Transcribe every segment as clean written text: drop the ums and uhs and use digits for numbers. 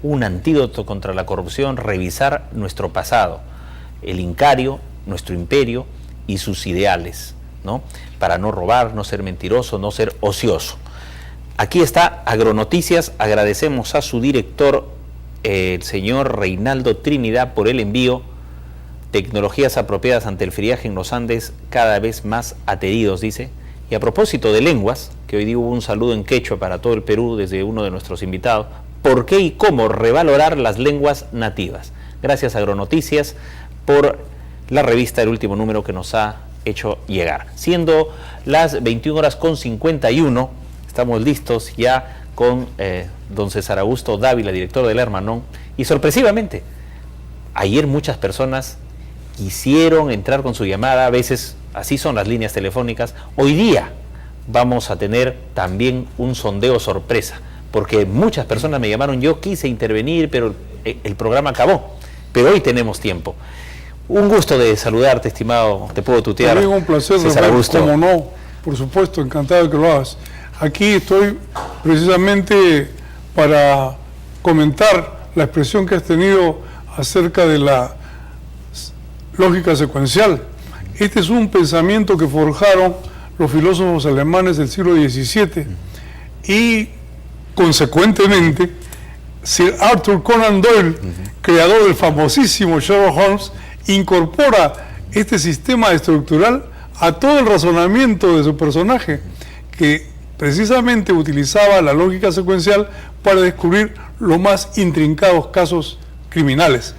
un antídoto contra la corrupción, revisar nuestro pasado, el incario, nuestro imperio y sus ideales, ¿no? Para no robar, no ser mentiroso, no ser ocioso. Aquí está Agronoticias. Agradecemos a su director, el señor Reinaldo Trinidad, por el envío. Tecnologías apropiadas ante el friaje en los Andes, cada vez más ateridos, dice. Y a propósito de lenguas, que hoy día hubo un saludo en quechua para todo el Perú desde uno de nuestros invitados, ¿por qué y cómo revalorar las lenguas nativas? Gracias a Agronoticias por la revista, el último número que nos ha hecho llegar. Siendo las 21:51, estamos listos ya con don César Augusto Dávila, director del Hermanón, y sorpresivamente, ayer muchas personas quisieron entrar con su llamada, a veces así son las líneas telefónicas. Hoy día vamos a tener también un sondeo sorpresa, porque muchas personas me llamaron, yo quise intervenir, pero el programa acabó, pero hoy tenemos tiempo. Un gusto de saludarte, estimado, te puedo tutear. También un placer, César Augusto. Como no, por supuesto, encantado de que lo hagas. Aquí estoy precisamente para comentar la expresión que has tenido acerca de la lógica secuencial. Este es un pensamiento que forjaron los filósofos alemanes del siglo XVII y, consecuentemente, Sir Arthur Conan Doyle, creador del famosísimo Sherlock Holmes, incorpora este sistema estructural a todo el razonamiento de su personaje, que precisamente utilizaba la lógica secuencial para descubrir los más intrincados casos criminales.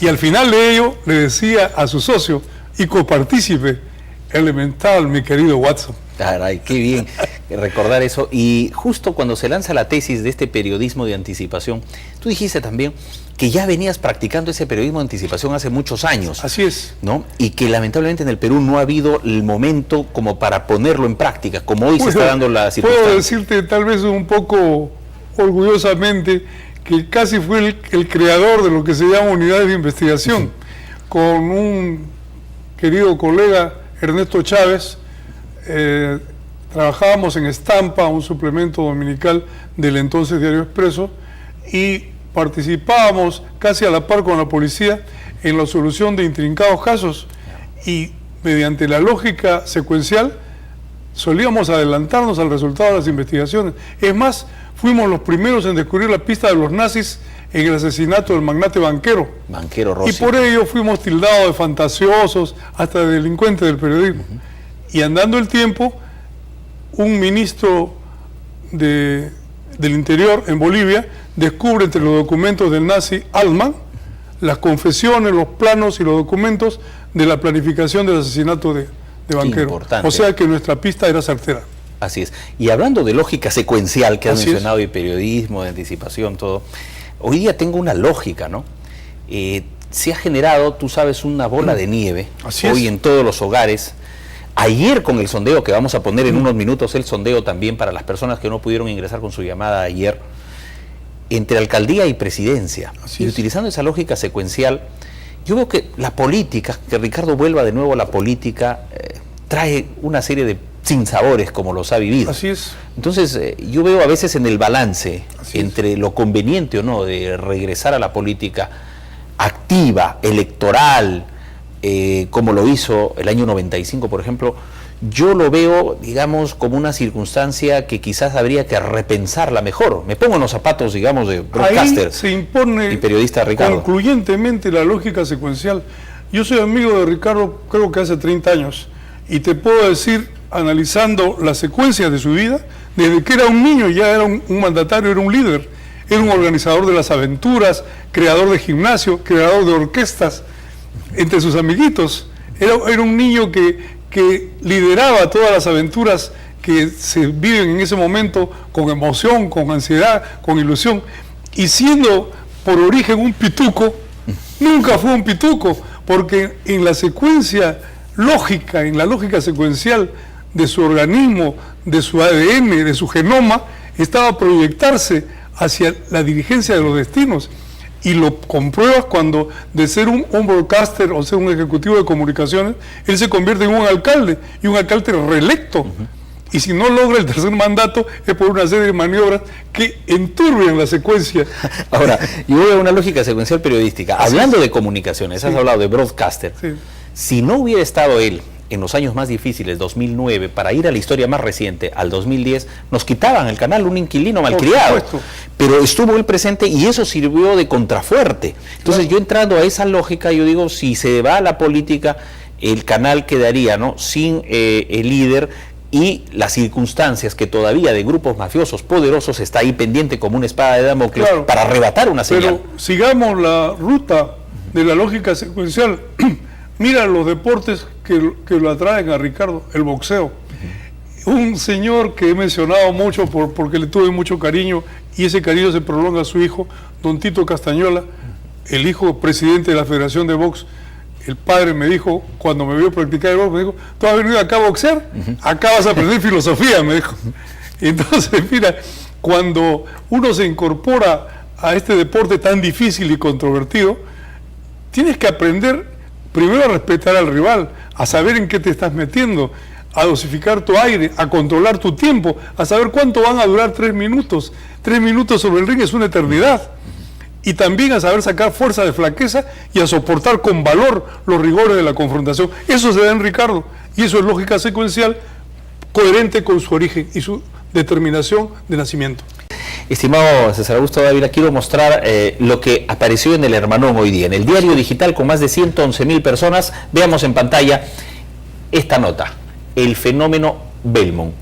Y al final de ello le decía a su socio y copartícipe elemental, mi querido Watson. Caray, qué bien recordar eso. Y justo cuando se lanza la tesis de este periodismo de anticipación, tú dijiste también que ya venías practicando ese periodismo de anticipación hace muchos años. Así es. ¿No? Y que lamentablemente en el Perú no ha habido el momento como para ponerlo en práctica, como hoy se está dando la circunstancia. Puedo decirte tal vez un poco orgullosamente que casi fue el creador de lo que se llama unidades de investigación, con un querido colega, Ernesto Chávez. Trabajábamos en Estampa, un suplemento dominical del entonces Diario Expreso, y participábamos casi a la par con la policía en la solución de intrincados casos, y mediante la lógica secuencial solíamos adelantarnos al resultado de las investigaciones. Es más, fuimos los primeros en descubrir la pista de los nazis en el asesinato del magnate banquero Rossi. Y por ello fuimos tildados de fantasiosos, hasta de delincuentes del periodismo. Y andando el tiempo, un ministro del Interior en Bolivia descubre entre los documentos del nazi Altman las confesiones, los planos y los documentos de la planificación del asesinato de banquero. Importante. O sea que nuestra pista era certera. Así es. Y hablando de lógica secuencial que has mencionado, es. y periodismo, de anticipación, todo, hoy día tengo una lógica, ¿no? Se ha generado, tú sabes, una bola de nieve hoy en todos los hogares. Ayer con el sondeo, que vamos a poner en unos minutos, el sondeo también para las personas que no pudieron ingresar con su llamada ayer, entre alcaldía y presidencia. Y utilizando esa lógica secuencial, yo veo que la política, que Ricardo vuelva de nuevo a la política, trae una serie de sinsabores como los ha vivido. Así es. Entonces, yo veo a veces en el balance entre lo conveniente o no de regresar a la política activa, electoral, como lo hizo el año 95, por ejemplo, yo lo veo, digamos, como una circunstancia que quizás habría que repensarla mejor. Me pongo en los zapatos, digamos, de broadcaster. Ahí se impone y periodista Ricardo. Concluyentemente la lógica secuencial. Yo soy amigo de Ricardo, creo que hace 30 años, y te puedo decir, analizando la secuencia de su vida, desde que era un niño ya era un mandatario, era un líder, era un organizador de las aventuras, creador de gimnasio, creador de orquestas, entre sus amiguitos. Era un niño que lideraba todas las aventuras que se viven en ese momento con emoción, con ansiedad, con ilusión. Y siendo por origen un pituco, nunca fue un pituco, porque en la secuencia lógica, en la lógica secuencial de su organismo, de su ADN, de su genoma, estaba proyectarse hacia la dirigencia de los destinos. Y lo compruebas cuando de ser un broadcaster o ser un ejecutivo de comunicaciones, él se convierte en un alcalde, y un alcalde reelecto. y si no logra el tercer mandato es por una serie de maniobras que enturbian la secuencia. Ahora, yo voy a una lógica secuencial periodística. Hablando de comunicaciones, has hablado de broadcaster. Sí. Si no hubiera estado él en los años más difíciles, 2009, para ir a la historia más reciente, al 2010, nos quitaban el canal un inquilino malcriado. Pero estuvo él presente y eso sirvió de contrafuerte. Entonces, claro, yo entrando a esa lógica, yo digo, si se va a la política, el canal quedaría, ¿no?, sin el líder, y las circunstancias que todavía de grupos mafiosos poderosos está ahí pendiente como una espada de Damocles, claro, para arrebatar una señal. Pero sigamos la ruta de la lógica secuencial. Mira los deportes que lo atraen a Ricardo, el boxeo. Un señor que he mencionado mucho porque le tuve mucho cariño, y ese cariño se prolonga a su hijo, don Tito Castañola, el hijo presidente de la Federación de Box. El padre me dijo, cuando me vio practicar el box, me dijo, ¿tú has venido acá a boxear? Acá vas a aprender filosofía, me dijo. Entonces, mira, cuando uno se incorpora a este deporte tan difícil y controvertido, tienes que aprender primero a respetar al rival, a saber en qué te estás metiendo, a dosificar tu aire, a controlar tu tiempo, a saber cuánto van a durar 3 minutos. 3 minutos sobre el ring es una eternidad. Y también a saber sacar fuerza de flaqueza y a soportar con valor los rigores de la confrontación. Eso se da en Ricardo, y eso es lógica secuencial, coherente con su origen y su determinación de nacimiento. Estimado César Augusto Dávila, quiero mostrar lo que apareció en el Hermanón hoy día, en el diario digital con más de 111.000 personas. Veamos en pantalla esta nota, el fenómeno Belmont.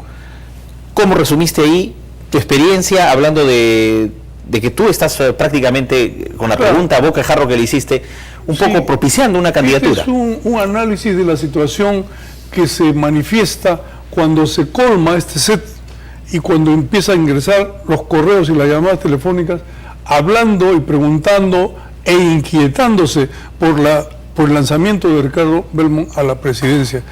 ¿Cómo resumiste ahí tu experiencia, hablando de que tú estás prácticamente con la pregunta a boca de jarro que le hiciste, un poco propiciando una candidatura? Este es un análisis de la situación que se manifiesta cuando se colma este set y cuando empieza a ingresar los correos y las llamadas telefónicas hablando y preguntando e inquietándose por el lanzamiento de Ricardo Belmont a la presidencia.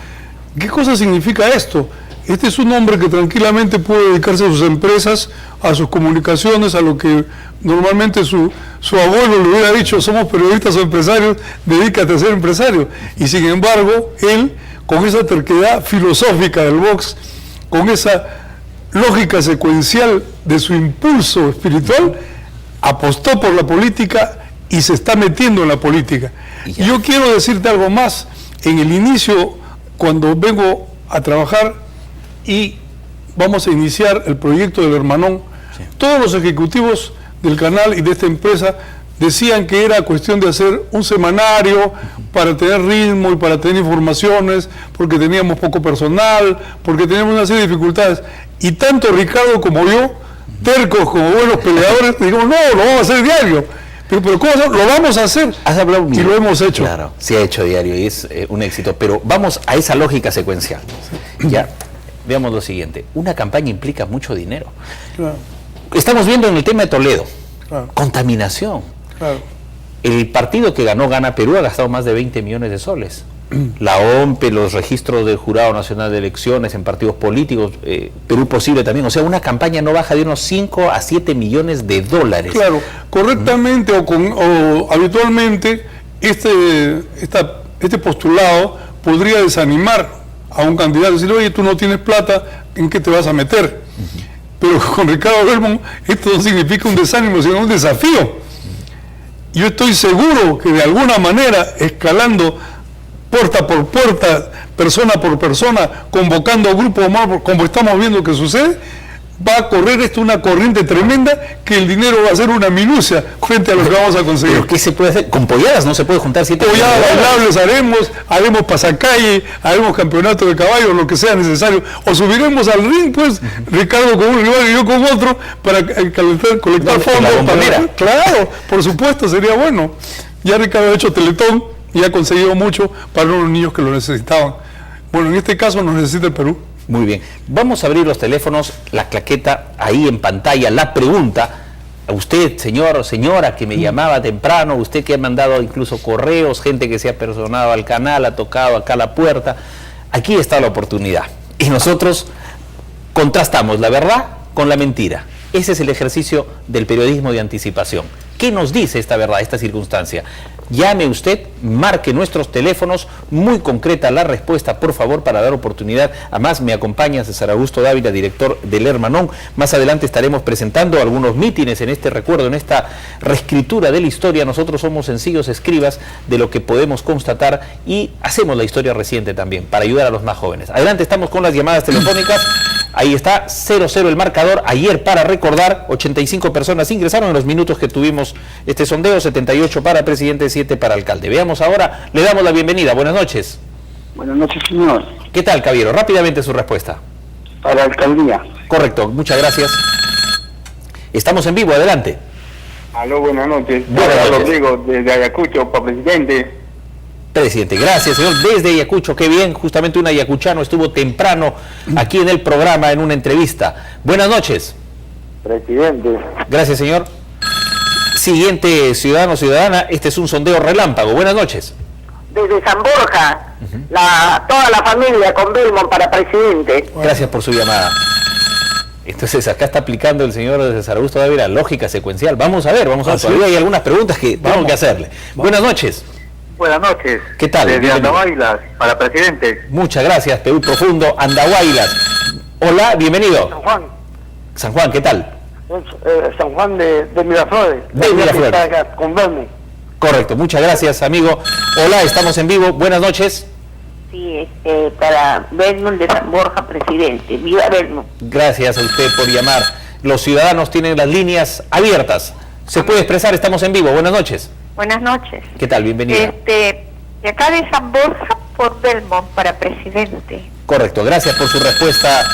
¿Qué cosa significa esto? Este es un hombre que tranquilamente puede dedicarse a sus empresas, a sus comunicaciones, a lo que normalmente su abuelo le hubiera dicho: somos periodistas o empresarios, dedícate a ser empresario. Y sin embargo, él, con esa terquedad filosófica del box, con esa lógica secuencial de su impulso espiritual, apostó por la política y se está metiendo en la política. Y yo quiero decirte algo más. En el inicio, cuando vengo a trabajar y vamos a iniciar el proyecto del Hermanón, sí, todos los ejecutivos del canal y de esta empresa decían que era cuestión de hacer un semanario para tener ritmo y para tener informaciones, porque teníamos poco personal, porque teníamos una serie de dificultades. Y tanto Ricardo como yo, tercos como buenos peleadores, dijimos, no, lo vamos a hacer diario. Pero ¿cómo hacer? Lo vamos a hacer. Has hablado, y lo hemos hecho. Claro, se ha hecho diario y es un éxito. Pero vamos a esa lógica secuencial. Sí. Ya, veamos lo siguiente. Una campaña implica mucho dinero. Claro. Estamos viendo en el tema de Toledo. Claro. Contaminación. Claro. El partido que gana Perú ha gastado más de 20 millones de soles. La OMPE, los registros del Jurado Nacional de Elecciones en partidos políticos, Perú Posible también. O sea, una campaña no baja de unos 5 a 7 millones de dólares. Claro, correctamente o habitualmente este postulado podría desanimar a un candidato, decirle: oye, tú no tienes plata, ¿en qué te vas a meter? Pero con Ricardo Belmont esto no significa un desánimo, sino un desafío. Yo estoy seguro que de alguna manera, escalando puerta por puerta, persona por persona, convocando grupos más, como estamos viendo que sucede, va a correr esto una corriente tremenda, que el dinero va a ser una minucia frente a lo que vamos a conseguir. ¿Pero qué se puede hacer? Con polladas no se puede juntar 7 polladas bailables haremos pasacalle, haremos campeonato de caballos, lo que sea necesario, o subiremos al ring, pues, Ricardo con un rival y yo con otro, para colectar fondos. Claro, por supuesto, sería bueno. Ya Ricardo ha hecho Teletón y ha conseguido mucho para los niños que lo necesitaban. Bueno, en este caso nos necesita el Perú. Muy bien. Vamos a abrir los teléfonos, la claqueta ahí en pantalla, la pregunta. A usted, señor o señora que me llamaba temprano, usted que ha mandado incluso correos, gente que se ha personado al canal, ha tocado acá la puerta. Aquí está la oportunidad. Y nosotros contrastamos la verdad con la mentira. Ese es el ejercicio del periodismo de anticipación. ¿Qué nos dice esta verdad, esta circunstancia? llame usted, marque nuestros teléfonos, muy concreta la respuesta, por favor, para dar oportunidad. Además, me acompaña César Augusto Dávila, director del Hermanón. Más adelante estaremos presentando algunos mítines en este recuerdo, en esta reescritura de la historia. Nosotros somos sencillos escribas de lo que podemos constatar y hacemos la historia reciente también, para ayudar a los más jóvenes. Adelante, estamos con las llamadas telefónicas. Ahí está, 0-0 el marcador. Ayer, para recordar, 85 personas ingresaron en los minutos que tuvimos este sondeo, 78 para presidente, 7 para alcalde. Veamos ahora, le damos la bienvenida. Buenas noches. Buenas noches, señor. ¿Qué tal, caballero? Rápidamente su respuesta. Para la alcaldía. Correcto, muchas gracias. Estamos en vivo, adelante. Aló, buenas noches. Buenas noches. Rodrigo, desde Ayacucho, para presidente. Presidente, gracias, señor. Desde Ayacucho, qué bien, justamente un ayacuchano estuvo temprano aquí en el programa en una entrevista. Buenas noches. Presidente. Gracias, señor. Siguiente ciudadano, ciudadana, este es un sondeo relámpago. Buenas noches. Desde San Borja, toda la familia con Belmont para presidente. Gracias por su llamada. Entonces acá está aplicando el señor César Augusto Dávila lógica secuencial. Vamos a ver, todavía hay algunas preguntas que tengo que hacerle. Buenas noches. Buenas noches. ¿Qué tal? Desde Bienvenido. Andahuaylas, para presidente. Muchas gracias, Perú Profundo, Andahuaylas. Hola, bienvenido. San Juan. San Juan, ¿qué tal? San Juan de Miraflores. De Miraflores. Con Belmont. Correcto, muchas gracias, amigo. Hola, estamos en vivo. Buenas noches. Sí, para Belmont de San Borja, presidente. Viva Belmont. Gracias a usted por llamar. Los ciudadanos tienen las líneas abiertas. Se puede expresar, estamos en vivo. Buenas noches. Buenas noches. ¿Qué tal? Bienvenida. De acá de San Borja por Belmont para presidente. Correcto, gracias por su respuesta.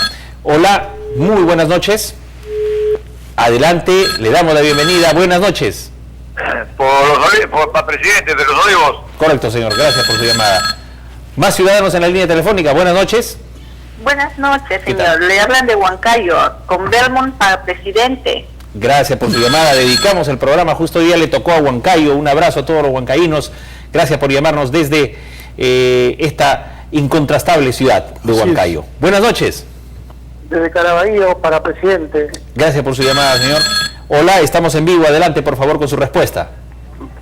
Hola, muy buenas noches. Adelante, le damos la bienvenida. Buenas noches. Para presidente de los Olivos. Correcto, señor, gracias por su llamada. Más ciudadanos en la línea telefónica. Buenas noches. Buenas noches, ¿Qué tal? señor. Le hablan de Huancayo, con Belmont para presidente. Gracias por su llamada. Dedicamos el programa, justo hoy día le tocó a Huancayo. Un abrazo a todos los huancaínos. Gracias por llamarnos desde esta incontrastable ciudad de Así Huancayo. Buenas noches. Desde Caraballo, para presidente. Gracias por su llamada, señor. Hola, estamos en vivo. Adelante, por favor, con su respuesta.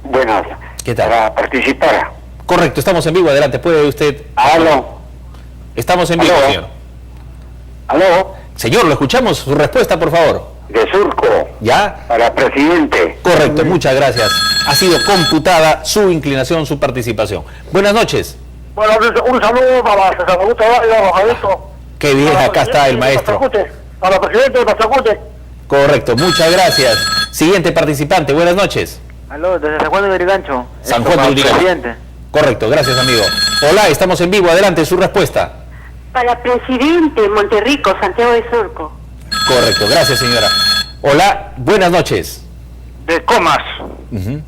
Buenas. ¿Qué tal? Para participar. Correcto, estamos en vivo. Adelante, puede usted... Aló. Estamos en vivo, Aló. señor. Aló. Señor, lo escuchamos. Su respuesta, por favor. De Surco, ¿Ya? para presidente. Correcto, muchas gracias. Ha sido computada su inclinación, su participación. Buenas noches. Bueno, un saludo para César Augusto Dávila, Rojadito. Qué bien, acá está el maestro. Para presidente de Pazacute. Correcto, muchas gracias. Siguiente participante, buenas noches. Aló, desde San Juan de Urigancho. San Juan de Urigancho. Presidente. Correcto, gracias, amigo. Hola, estamos en vivo. Adelante, su respuesta. Para presidente, Monterrico, Santiago de Surco. Correcto, gracias, señora. Hola, buenas noches. De Comas. Ujú.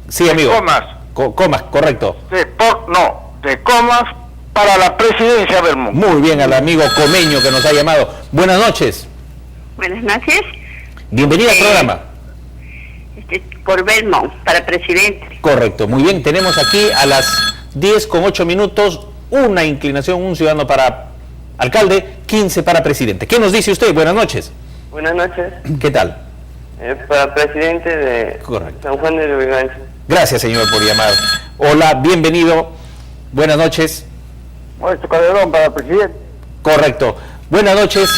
Sí, amigo. Comas. Comas, correcto. De Comas para la presidencia Belmont. Muy bien, al amigo Comeño que nos ha llamado. Buenas noches. Buenas noches. Bienvenida al programa. Por Belmont para presidente. Correcto, muy bien. Tenemos aquí a las 10:08 una inclinación, un ciudadano para alcalde, 15 para presidente. ¿Qué nos dice usted? Buenas noches. Buenas noches, ¿Qué tal? para presidente de Correcto. San Juan de Lurigancho. Gracias, señor, por llamar. Hola, bienvenido. Buenas noches. Maestro Calderón para presidente. Correcto. Buenas noches.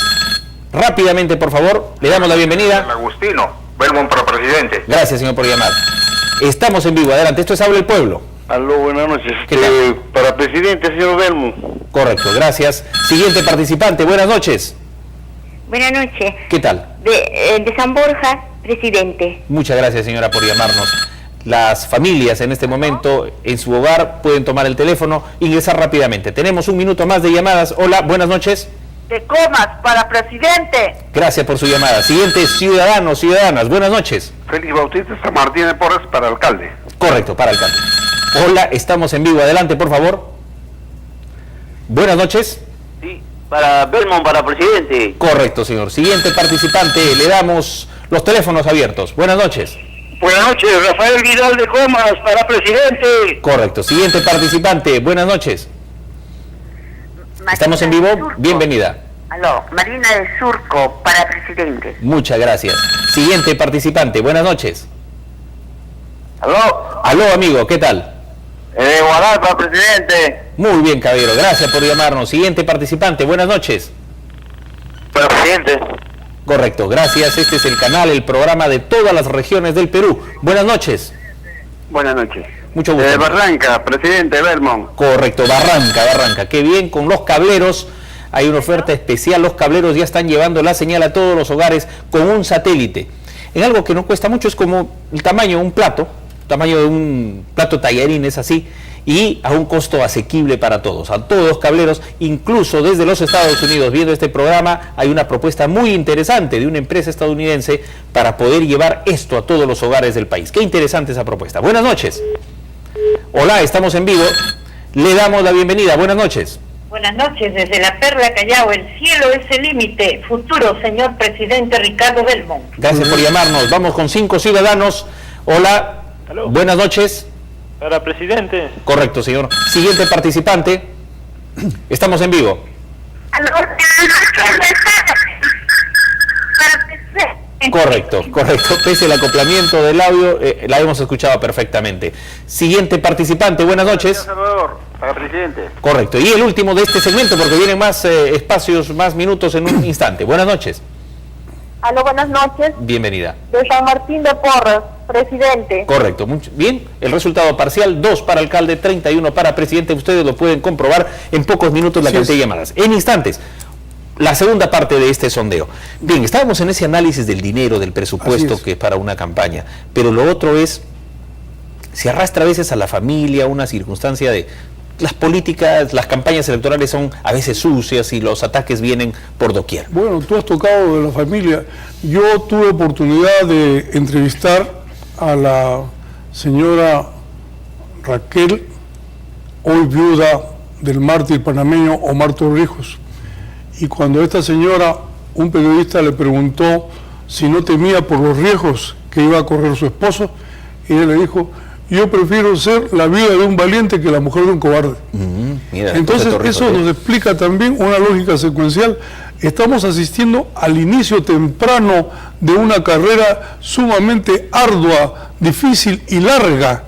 Rápidamente, por favor, le damos la bienvenida. Agustino, Belmont para presidente. Gracias, señor, por llamar. Estamos en vivo. Adelante, esto es Habla el Pueblo. Aló, buenas noches. ¿Qué tal? Para presidente, señor Belmont. Correcto, gracias. Siguiente participante, buenas noches. Buenas noches. ¿Qué tal? De San Borja, presidente. Muchas gracias, señora, por llamarnos. Las familias en este momento en su hogar pueden tomar el teléfono, ingresar rápidamente. Tenemos un minuto más de llamadas. Hola, buenas noches. De Comas para presidente. Gracias por su llamada. Siguiente, ciudadanos, ciudadanas, buenas noches. Félix Bautista San Martín de Porres para alcalde. Correcto, para alcalde. Hola, estamos en vivo. Adelante, por favor. Buenas noches. Sí, para Belmont para presidente. Correcto, señor. Siguiente participante, le damos los teléfonos abiertos. Buenas noches. Buenas noches, Rafael Vidal de Comas para presidente. Correcto. Siguiente participante, buenas noches. Estamos en vivo, bienvenida. Aló, Marina del Surco para presidente. Muchas gracias. Siguiente participante, buenas noches. ¿Aló? Aló, amigo, ¿qué tal? De Guadalajara, presidente. Muy bien, caballero, gracias por llamarnos. Siguiente participante, buenas noches. Para presidente. Correcto, gracias. Este es el canal, el programa de todas las regiones del Perú. Buenas noches. Buenas noches. Mucho gusto. De Barranca, presidente Belmont. Correcto, Barranca. Qué bien, con los cableros. Hay una oferta especial. Los cableros ya están llevando la señal a todos los hogares con un satélite. En algo que no cuesta mucho, es como el tamaño de un plato. Tamaño de un plato tallarín, es así. Y a un costo asequible para todos, a todos los cableros, incluso desde los Estados Unidos. Viendo este programa, hay una propuesta muy interesante de una empresa estadounidense para poder llevar esto a todos los hogares del país. Qué interesante esa propuesta. Buenas noches. Hola, estamos en vivo. Le damos la bienvenida. Buenas noches. Buenas noches, desde la Perla Callao, el cielo es el límite. Futuro señor presidente Ricardo Belmont. Gracias por llamarnos. Vamos con 5 ciudadanos. Hola. Aló. Buenas noches. Para presidente. Correcto, señor. Siguiente participante. Estamos en vivo. Correcto. Pese al acoplamiento del audio, la hemos escuchado perfectamente. Siguiente participante. Buenas noches. Salvador, para presidente. Correcto. Y el último de este segmento, porque vienen más espacios, más minutos en un instante. Buenas noches. Aló, buenas noches. Bienvenida. De San Martín de Porres, presidente. Correcto, bien. El resultado parcial, 2 para alcalde, 31 para presidente. Ustedes lo pueden comprobar en pocos minutos la cantidad de llamadas. En instantes, la segunda parte de este sondeo. Bien, estábamos en ese análisis del dinero, del presupuesto que es para una campaña, pero lo otro es, se arrastra a veces a la familia una circunstancia de las políticas, las campañas electorales son a veces sucias y los ataques vienen por doquier. Bueno, tú has tocado de la familia. Yo tuve oportunidad de entrevistar a la señora Raquel, hoy viuda del mártir panameño Omar Torrijos. Y cuando esta señora, un periodista le preguntó si no temía por los riesgos que iba a correr su esposo, ella le dijo: yo prefiero ser la viuda de un valiente que la mujer de un cobarde. Mira, entonces eso nos explica también una lógica secuencial. Estamos asistiendo al inicio temprano de una carrera sumamente ardua, difícil y larga,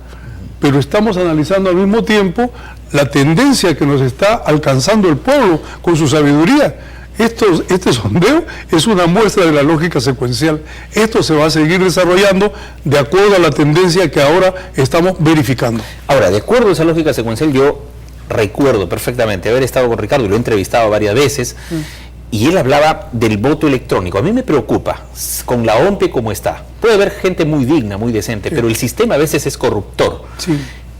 pero estamos analizando al mismo tiempo la tendencia que nos está alcanzando el pueblo con su sabiduría. Este sondeo es una muestra de la lógica secuencial. Esto se va a seguir desarrollando de acuerdo a la tendencia que ahora estamos verificando. Ahora, de acuerdo a esa lógica secuencial, yo recuerdo perfectamente haber estado con Ricardo, y lo he entrevistado varias veces, y él hablaba del voto electrónico. A mí me preocupa, con la OMPE como está. Puede haber gente muy digna, muy decente, pero el sistema a veces es corruptor. Sí.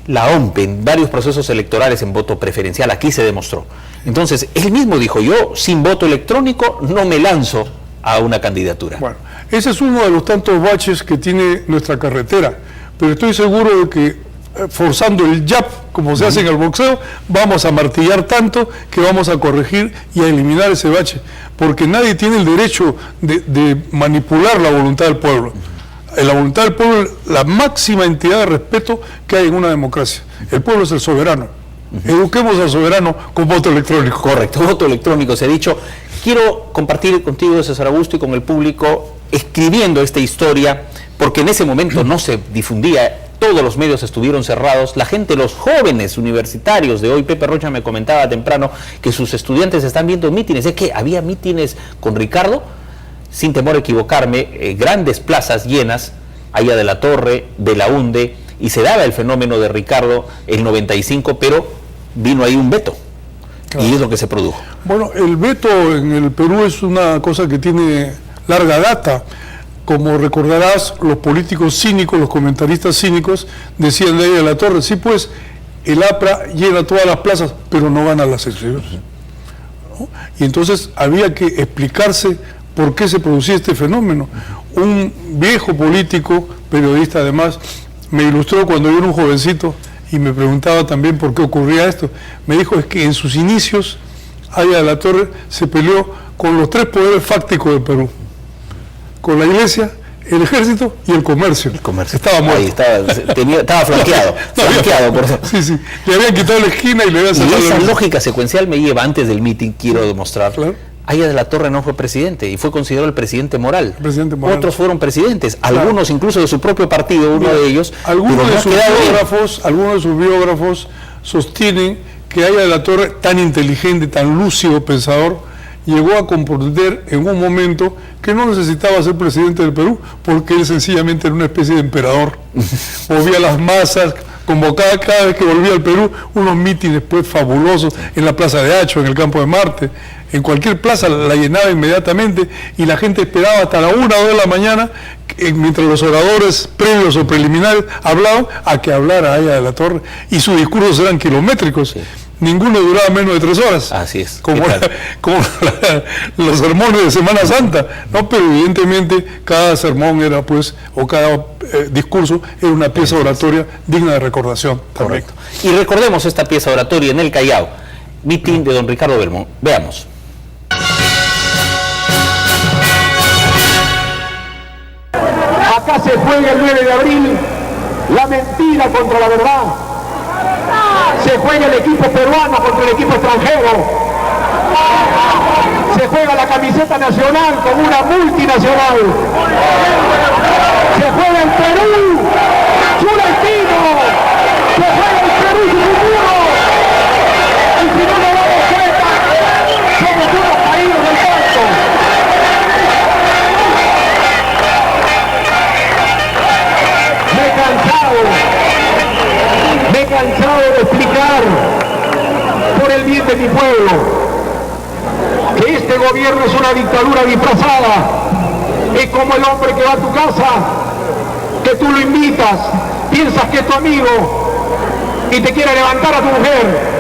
La OMPE en varios procesos electorales en voto preferencial aquí se demostró. Entonces, él mismo dijo: yo sin voto electrónico no me lanzo a una candidatura. Bueno, ese es uno de los tantos baches que tiene nuestra carretera, pero estoy seguro de que forzando el jab, como se hace en el boxeo, vamos a martillar tanto que vamos a corregir y a eliminar ese bache, porque nadie tiene el derecho de manipular la voluntad del pueblo. La voluntad del pueblo es la máxima entidad de respeto que hay en una democracia. El pueblo es el soberano. Eduquemos al soberano con voto electrónico. Correcto, voto electrónico, se ha dicho. Quiero compartir contigo, César Augusto, y con el público, escribiendo esta historia, porque en ese momento no se difundía, todos los medios estuvieron cerrados, la gente, los jóvenes universitarios de hoy, Pepe Rocha me comentaba temprano que sus estudiantes están viendo mítines. Es que había mítines con Ricardo, sin temor a equivocarme, grandes plazas llenas, allá de la Torre, de la UNDE, y se daba el fenómeno de Ricardo el 95, pero vino ahí un veto, claro. Y es lo que se produjo. Bueno, el veto en el Perú es una cosa que tiene larga data. Como recordarás, los políticos cínicos, los comentaristas cínicos, decían de ahí de la Torre: sí, pues, el APRA llena todas las plazas, pero no gana las elecciones. ¿No? Y entonces había que explicarse por qué se producía este fenómeno. Un viejo político, periodista además, me ilustró cuando yo era un jovencito y me preguntaba también por qué ocurría esto. Me dijo: es que en sus inicios, allá de la Torre se peleó con los 3 poderes fácticos del Perú: con la iglesia, el ejército y el comercio. El comercio. Estaba muerto. Ahí estaba flanqueado. Sí, sí. Le habían quitado la esquina y le habían sacado. Y esa lógica secuencial me lleva, antes del meeting, quiero demostrar, claro, Aya de la Torre no fue presidente y fue considerado el presidente moral. Moral. Otros fueron presidentes, algunos incluso de su propio partido, uno de ellos. Algunos de sus biógrafos sostienen que Aya de la Torre, tan inteligente, tan lúcido pensador, llegó a comprender en un momento que no necesitaba ser presidente del Perú, porque él sencillamente era una especie de emperador. Movía las masas, convocaba cada vez que volvía al Perú unos mítines pues fabulosos en la Plaza de Hacho, en el Campo de Marte. En cualquier plaza la llenaba inmediatamente y la gente esperaba hasta la 1 o 2 de la mañana, mientras los oradores previos o preliminares hablaban, a que hablara Aya de la Torre, y sus discursos eran kilométricos. Sí. Ninguno duraba menos de 3 horas. Así es. Como los sermones de Semana Santa, ¿no? Pero evidentemente cada sermón era pues, o cada discurso era una pieza oratoria digna de recordación. Correcto. Y recordemos esta pieza oratoria en el Callao, mitin de don Ricardo Belmont. Veamos. Acá se juega el 9 de abril la mentira contra la verdad. Se juega el equipo peruano contra el equipo extranjero. Se juega la camiseta nacional con una multinacional. Se juega el Perú, su destino. Se juega el Perú, su futuro. Y si no lo damos cuenta, somos unos caídos del salto. Me he cansado de explicar por el bien de mi pueblo que este gobierno es una dictadura disfrazada. Es como el hombre que va a tu casa, que tú lo invitas, piensas que es tu amigo y te quiere levantar a tu mujer.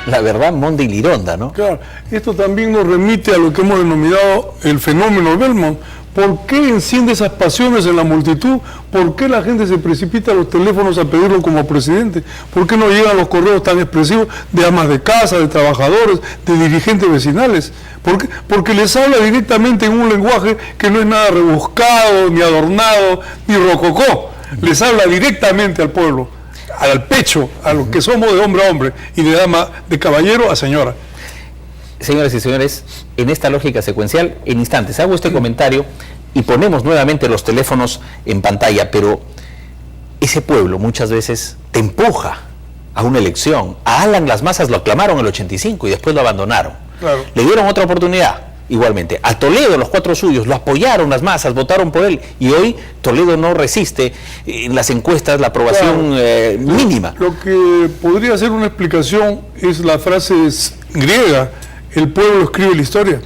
La verdad, Monda y Lironda, ¿no? Claro, esto también nos remite a lo que hemos denominado el fenómeno Belmont. ¿Por qué enciende esas pasiones en la multitud? ¿Por qué la gente se precipita a los teléfonos a pedirlo como presidente? ¿Por qué no llegan los correos tan expresivos de amas de casa, de trabajadores, de dirigentes vecinales? Porque les habla directamente en un lenguaje que no es nada rebuscado, ni adornado, ni rococó. Les habla directamente al pueblo, al pecho, a los que somos de hombre a hombre y de dama, de caballero a señora. Señoras y señores, en esta lógica secuencial, en instantes hago este comentario y ponemos nuevamente los teléfonos en pantalla, pero ese pueblo muchas veces te empuja a una elección. A Alan las masas lo aclamaron en el 85 y después lo abandonaron. Claro. Le dieron otra oportunidad. Igualmente, a Toledo, los 4 suyos, lo apoyaron las masas, votaron por él, y hoy Toledo no resiste en las encuestas la aprobación mínima. Lo que podría ser una explicación es la frase griega: el pueblo escribe la historia.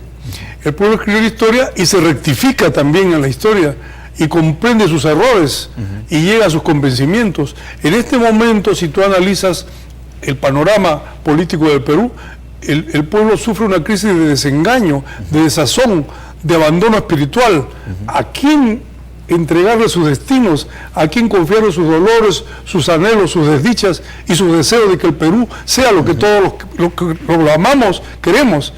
El pueblo escribe la historia y se rectifica también en la historia y comprende sus errores y llega a sus convencimientos. En este momento, si tú analizas el panorama político del Perú, el pueblo sufre una crisis de desengaño, de desazón, de abandono espiritual. ¿A quién entregarle sus destinos? ¿A quién confiarle sus dolores, sus anhelos, sus desdichas y sus deseos de que el Perú sea lo que todos los que lo amamos queremos?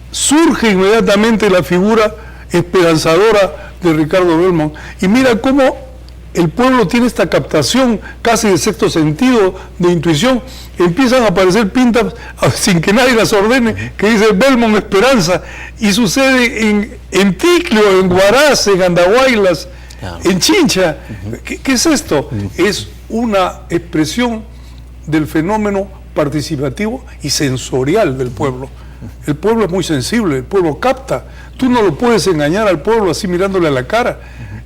Surge inmediatamente la figura esperanzadora de Ricardo Belmont. Y mira cómo el pueblo tiene esta captación casi de sexto sentido, de intuición. Empiezan a aparecer pintas sin que nadie las ordene, que dice Belmont Esperanza, y sucede en Ticlio, en Huaraz, en Andahuaylas, en Chincha. ¿Qué es esto? Es una expresión del fenómeno participativo y sensorial del pueblo. El pueblo es muy sensible, el pueblo capta. Tú no lo puedes engañar al pueblo así mirándole a la cara.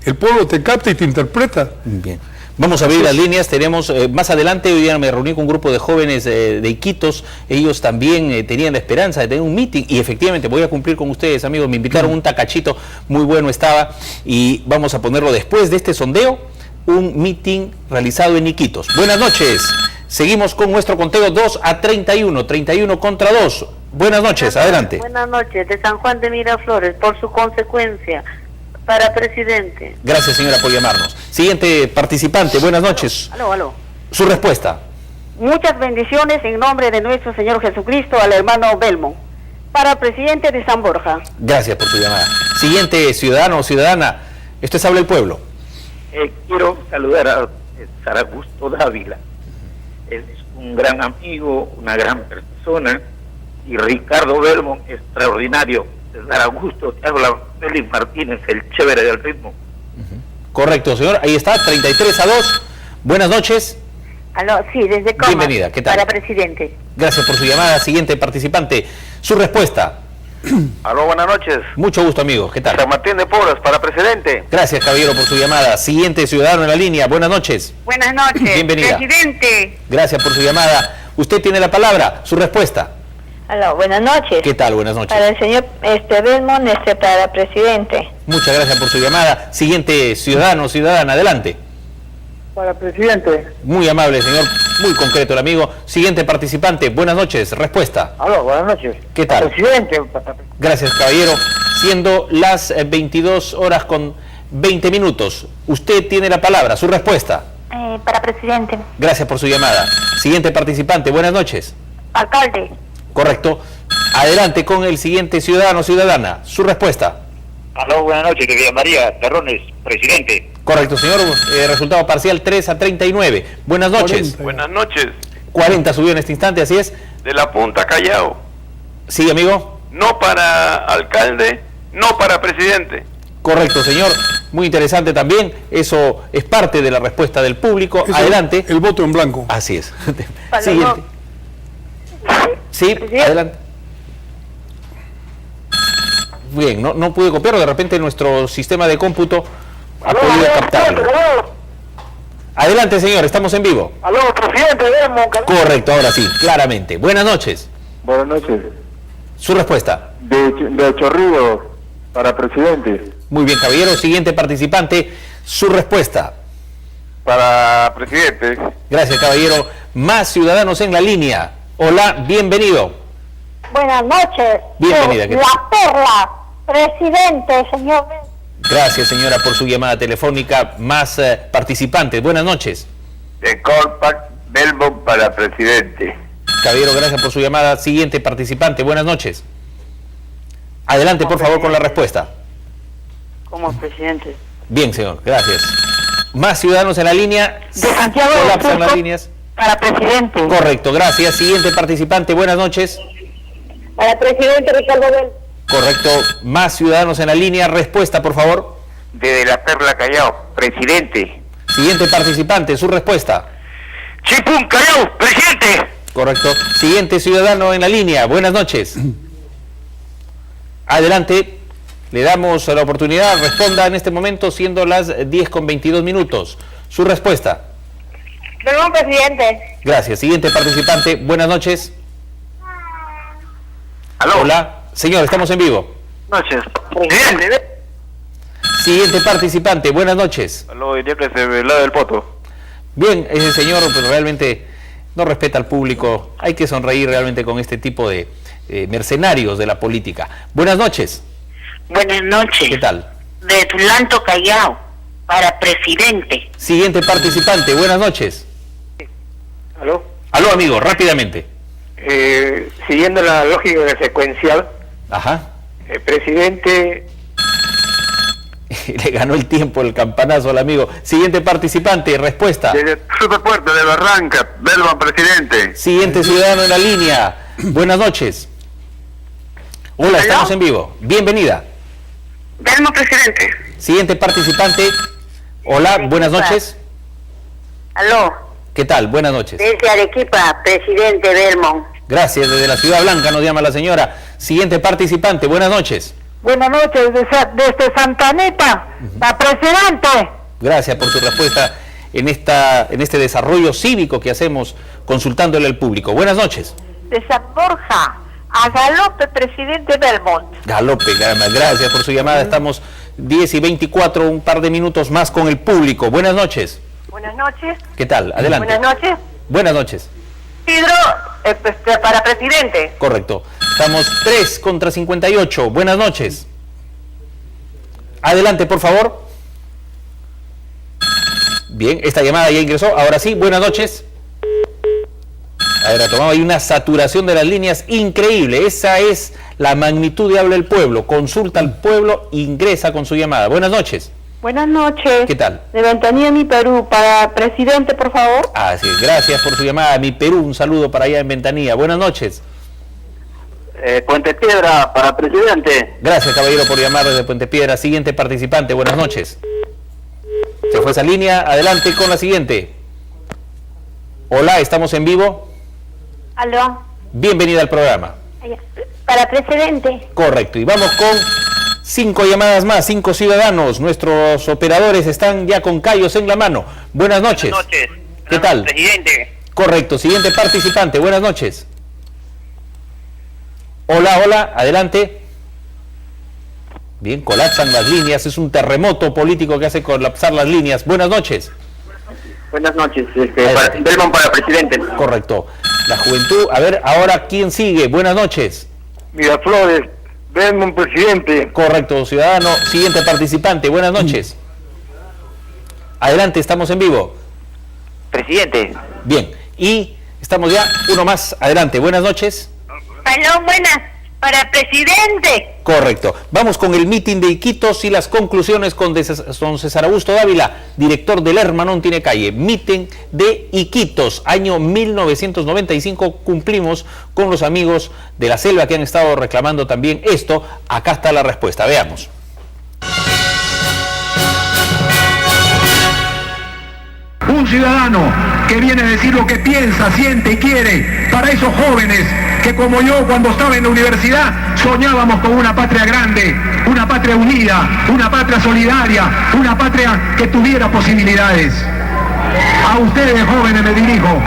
El pueblo te capta y te interpreta. Bien. Vamos a abrir las líneas. Tenemos más adelante, hoy día me reuní con un grupo de jóvenes de Iquitos. Ellos también tenían la esperanza de tener un meeting y efectivamente voy a cumplir con ustedes, amigos. Me invitaron un tacachito muy bueno estaba y vamos a ponerlo después de este sondeo, un meeting realizado en Iquitos. Buenas noches. Seguimos con nuestro conteo 2 a 31, 31 contra 2. Buenas noches, adelante. Buenas noches, de San Juan de Miraflores, por su consecuencia, para presidente. Gracias, señora, por llamarnos. Siguiente participante, buenas noches. Aló. Su respuesta. Muchas bendiciones en nombre de nuestro Señor Jesucristo al hermano Belmont, para presidente de San Borja. Gracias por tu llamada. Siguiente ciudadano o ciudadana, esto es Habla el Pueblo. Quiero saludar a Saragusto Dávila. Es un gran amigo, una gran persona, y Ricardo Belmont, extraordinario. Saragusto, te habla Félix Martínez, el chévere del ritmo. Correcto, señor. Ahí está, 33-2. Buenas noches. Aló, sí, desde Comas. Bienvenida, ¿qué tal? Para presidente. Gracias por su llamada. Siguiente participante. Su respuesta. Aló, buenas noches. Mucho gusto, amigo. ¿Qué tal? San Martín de Porras, para presidente. Gracias, caballero, por su llamada. Siguiente ciudadano en la línea. Buenas noches. Buenas noches. Bienvenida. Presidente. Gracias por su llamada. Usted tiene la palabra. Su respuesta. Aló, buenas noches. ¿Qué tal? Buenas noches. Para el señor Belmont, para presidente. Muchas gracias por su llamada. Siguiente ciudadano o ciudadana. Adelante. Para presidente. Muy amable, señor. Muy concreto el amigo. Siguiente participante. Buenas noches. Respuesta. Aló, buenas noches. ¿Qué tal? Presidente. Gracias, caballero. Siendo las 22 horas con 20 minutos. Usted tiene la palabra. Su respuesta. Para presidente. Gracias por su llamada. Siguiente participante. Buenas noches. Alcalde. Correcto. Adelante con el siguiente ciudadano o ciudadana. Su respuesta. Aló, buenas noches, de Villa María, Terrones, presidente. Correcto, señor. Resultado parcial 3-39. Buenas noches. 40. Buenas noches. 40 subió en este instante, así es. De la Punta Callao. Sí, amigo. No para alcalde, no para presidente. Correcto, señor. Muy interesante también. Eso es parte de la respuesta del público. Es Adelante. el voto en blanco. Así es. Para Siguiente. Sí, adelante. Bien, no pude copiarlo, de repente nuestro sistema de cómputo ha podido captarlo. Adelante, señor, estamos en vivo. Aló, presidente Belmont. Correcto, ahora sí, claramente. Buenas noches. Buenas noches. Su respuesta. De Chorrillo, para presidente. Muy bien, caballero. Siguiente participante, su respuesta. Para presidente. Gracias, caballero. Más ciudadanos en la línea. Hola, bienvenido. Buenas noches. Bienvenida, ¿qué tal? La Perla, presidente, señor. Gracias, señora, por su llamada telefónica. Más participantes. Buenas noches. De Compact Belmont para presidente. Caballero, gracias por su llamada. Siguiente participante. Buenas noches. Adelante, por favor, con la respuesta. Como presidente. Bien, señor. Gracias. Más ciudadanos en la línea. De Santiago del Colapsan las Surco, líneas. para presidente. Correcto, gracias. Siguiente participante. Buenas noches. Para presidente Ricardo Belmont. Correcto. Más ciudadanos en la línea. Respuesta, por favor. De la Perla Callao, presidente. Siguiente participante. Su respuesta. Chipún Callao, presidente. Correcto. Siguiente ciudadano en la línea. Buenas noches. Adelante. Le damos la oportunidad. Responda en este momento, siendo las 10:22 minutos. Su respuesta. Belmont, presidente. Gracias. Siguiente participante. Buenas noches. Aló. Hola. Señor, estamos en vivo. Noches. Presidente. Siguiente participante. Buenas noches. Aló, diría que se ve la del poto. Bien, ese señor pues, realmente no respeta al público. Hay que sonreír realmente con este tipo de mercenarios de la política. Buenas noches. Buenas noches. ¿Qué tal? De Tulanto Callao, para presidente. Siguiente participante. Buenas noches. Aló. Aló, amigo, rápidamente. Siguiendo la lógica del secuencial, Ajá. presidente. Le ganó el tiempo el campanazo al amigo. Siguiente participante. Respuesta. Desde Superpuerto de Barranca, Belmont, presidente. Siguiente ciudadano en la línea. Buenas noches. Hola, estamos en vivo. Bienvenida. Belmont, presidente. Siguiente participante. Hola, buenas noches. Aló, ¿Qué tal? Buenas noches. desde Arequipa, presidente Belmont. Gracias, desde la Ciudad Blanca nos llama la señora. Siguiente participante, buenas noches. Buenas noches, desde Santa Anita, la presidente. Gracias por su respuesta en este desarrollo cívico que hacemos consultándole al público. Buenas noches. De San Borja, a Galope, presidente Belmont. Galope, caramba, gracias por su llamada. Estamos 10:24, un par de minutos más con el público. Buenas noches. Buenas noches. ¿Qué tal? Adelante. Buenas noches. Buenas noches. Pedro, para presidente. Correcto. Estamos 3:58. Buenas noches. Adelante, por favor. Bien, esta llamada ya ingresó. Ahora sí, buenas noches. A ver, tomado, hay una saturación de las líneas increíble. Esa es la magnitud de Habla el Pueblo. Consulta al pueblo, ingresa con su llamada. Buenas noches. Buenas noches. ¿Qué tal? De Ventanilla, Mi Perú, para presidente, por favor. Así es, gracias por su llamada. Mi Perú, un saludo para allá en Ventanilla. Buenas noches. Puente Piedra para presidente. Gracias, caballero, por llamar desde Puente Piedra. Siguiente participante, buenas noches. Se fue esa línea, adelante con la siguiente. Hola, ¿estamos en vivo? Aló. Bienvenida al programa. Para presidente. Correcto, y vamos con 5 llamadas más, 5 ciudadanos. Nuestros operadores están ya con callos en la mano. Buenas noches. Buenas noches. ¿Qué tal? Presidente. Correcto, siguiente participante, buenas noches. Hola, hola, adelante. Bien, colapsan las líneas, es un terremoto político que hace colapsar las líneas. Buenas noches. Buenas noches, Belmont para presidente. Correcto. La juventud, a ver, ahora, ¿quién sigue? Buenas noches. Miraflores, Belmont presidente. Correcto, ciudadano. Siguiente participante, buenas noches. Adelante, estamos en vivo. Presidente. Bien, y estamos ya, uno más, adelante, buenas noches. Aló, buenas. Para presidente. Correcto. Vamos con el mitin de Iquitos y las conclusiones con don César Augusto Dávila, director del Hermanón Tiene Calle. Mitin de Iquitos, año 1995. Cumplimos con los amigos de la selva que han estado reclamando también esto. Acá está la respuesta. Veamos. Un ciudadano que viene a decir lo que piensa, siente y quiere para esos jóvenes que como yo cuando estaba en la universidad soñábamos con una patria grande, una patria unida, una patria solidaria, una patria que tuviera posibilidades. A ustedes jóvenes me dirijo.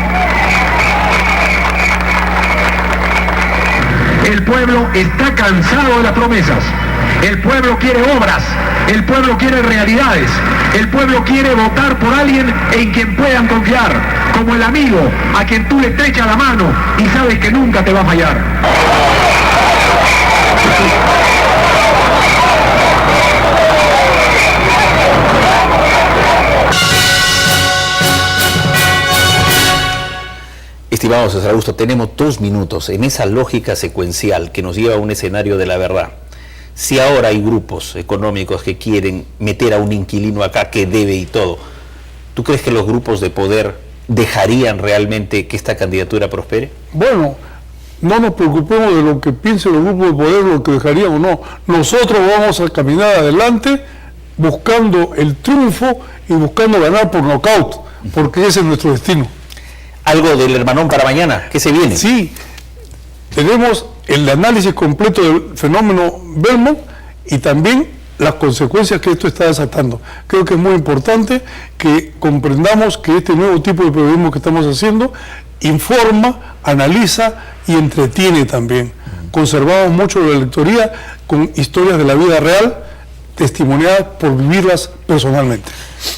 El pueblo está cansado de las promesas. El pueblo quiere obras, el pueblo quiere realidades, el pueblo quiere votar por alguien en quien puedan confiar, como el amigo a quien tú le estrechas la mano y sabes que nunca te va a fallar. Estimado César Augusto, tenemos 2 minutos en esa lógica secuencial que nos lleva a un escenario de la verdad. Si ahora hay grupos económicos que quieren meter a un inquilino acá que debe y todo, ¿tú crees que los grupos de poder dejarían realmente que esta candidatura prospere? Bueno, no nos preocupemos de lo que piensen los grupos de poder, lo que dejarían o no. Nosotros vamos a caminar adelante buscando el triunfo y buscando ganar por nocaut, porque ese es nuestro destino. ¿Algo del Hermanón para mañana? ¿Qué se viene? Sí, tenemos el análisis completo del fenómeno Belmont y también las consecuencias que esto está desatando. Creo que es muy importante que comprendamos que este nuevo tipo de periodismo que estamos haciendo informa, analiza y entretiene también. Conservamos mucho la lectoría con historias de la vida real, testimoniadas por vivirlas personalmente.